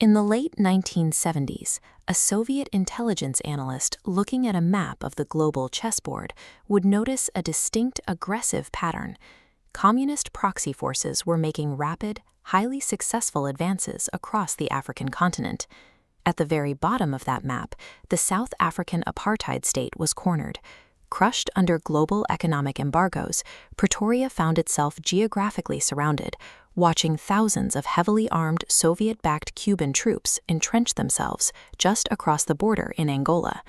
In the late 1970s, a Soviet intelligence analyst looking at a map of the global chessboard would notice a distinct aggressive pattern. Communist proxy forces were making rapid, highly successful advances across the African continent. At the very bottom of that map, the South African apartheid state was cornered. Crushed under global economic embargoes, Pretoria found itself geographically surrounded, watching thousands of heavily armed Soviet-backed Cuban troops entrench themselves just across the border in Angola.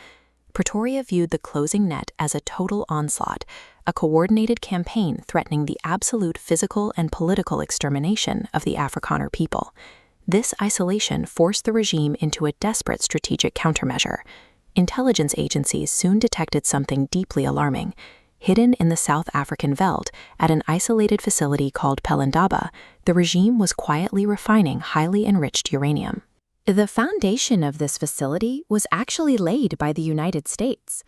Pretoria viewed the closing net as a total onslaught, a coordinated campaign threatening the absolute physical and political extermination of the Afrikaner people. This isolation forced the regime into a desperate strategic countermeasure. Intelligence agencies soon detected something deeply alarming. Hidden in the South African veldt, at an isolated facility called Pelindaba, the regime was quietly refining highly enriched uranium. The foundation of this facility was actually laid by the United States.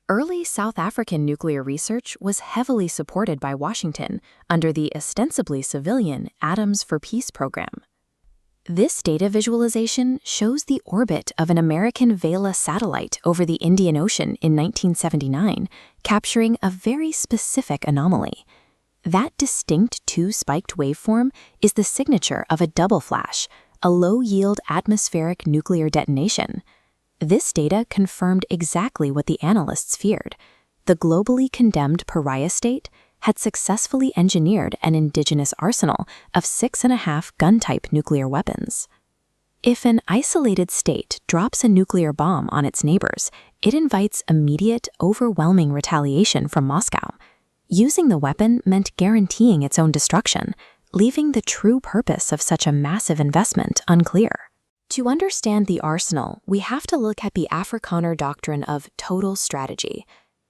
Early South African nuclear research was heavily supported by Washington under the ostensibly civilian Atoms for Peace program. This data visualization shows the orbit of an American Vela satellite over the Indian Ocean in 1979, capturing a very specific anomaly. That distinct two-spiked waveform is the signature of a double flash, a low-yield atmospheric nuclear detonation. This data confirmed exactly what the analysts feared. The globally condemned pariah state had successfully engineered an indigenous arsenal of 6.5 gun-type nuclear weapons. If an isolated state drops a nuclear bomb on its neighbors, it invites immediate, overwhelming retaliation from Moscow. Using the weapon meant guaranteeing its own destruction, leaving the true purpose of such a massive investment unclear. To understand the arsenal, we have to look at the Afrikaner doctrine of total strategy.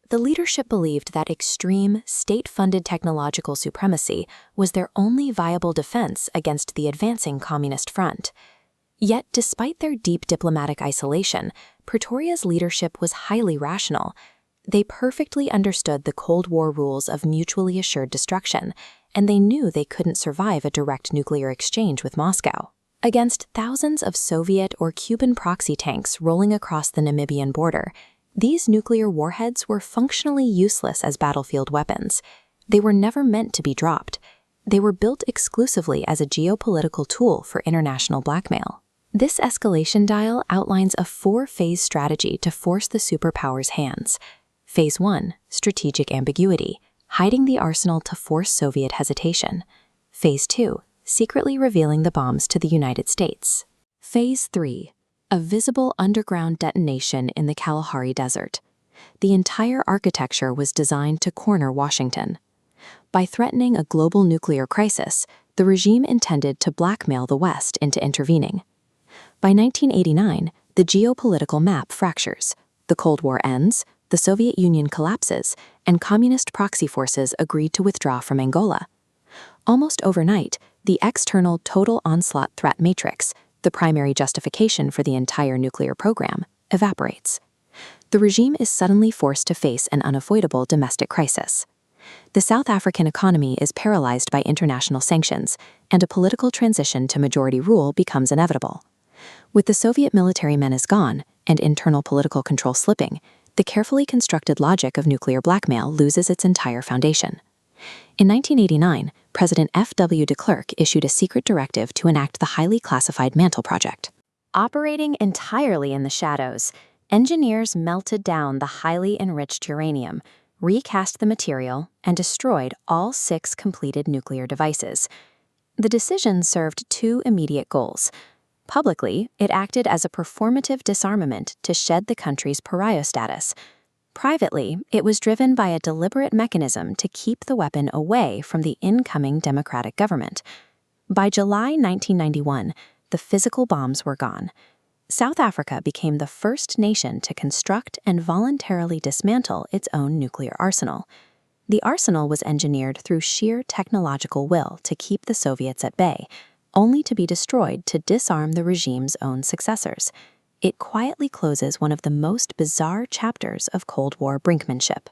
The leadership believed that extreme, state-funded technological supremacy was their only viable defense against the advancing communist front. Yet, despite their deep diplomatic isolation, Pretoria's leadership was highly rational. They perfectly understood the Cold War rules of mutually assured destruction, and they knew they couldn't survive a direct nuclear exchange with Moscow. Against thousands of Soviet or Cuban proxy tanks rolling across the Namibian border, these nuclear warheads were functionally useless as battlefield weapons. They were never meant to be dropped. They were built exclusively as a geopolitical tool for international blackmail. This escalation dial outlines a 4-phase strategy to force the superpowers' hands. Phase 1, strategic ambiguity, hiding the arsenal to force Soviet hesitation. Phase 2, secretly revealing the bombs to the United States. Phase 3, a visible underground detonation in the Kalahari Desert. The entire architecture was designed to corner Washington. By threatening a global nuclear crisis, the regime intended to blackmail the West into intervening. By 1989, the geopolitical map fractures. The Cold War ends, the Soviet Union collapses, and communist proxy forces agreed to withdraw from Angola. Almost overnight, the external total onslaught threat matrix, the primary justification for the entire nuclear program, evaporates. The regime is suddenly forced to face an unavoidable domestic crisis. The South African economy is paralyzed by international sanctions, and a political transition to majority rule becomes inevitable. With the Soviet military menace gone and internal political control slipping, the carefully constructed logic of nuclear blackmail loses its entire foundation. In 1989, President F.W. de Klerk issued a secret directive to enact the highly classified Mantle Project. Operating entirely in the shadows, engineers melted down the highly enriched uranium, recast the material, and destroyed all 6 completed nuclear devices. The decision served 2 immediate goals. Publicly, it acted as a performative disarmament to shed the country's pariah status. Privately, it was driven by a deliberate mechanism to keep the weapon away from the incoming democratic government. By July 1991, the physical bombs were gone. South Africa became the first nation to construct and voluntarily dismantle its own nuclear arsenal. The arsenal was engineered through sheer technological will to keep the Soviets at bay, only to be destroyed to disarm the regime's own successors. It quietly closes one of the most bizarre chapters of Cold War brinkmanship.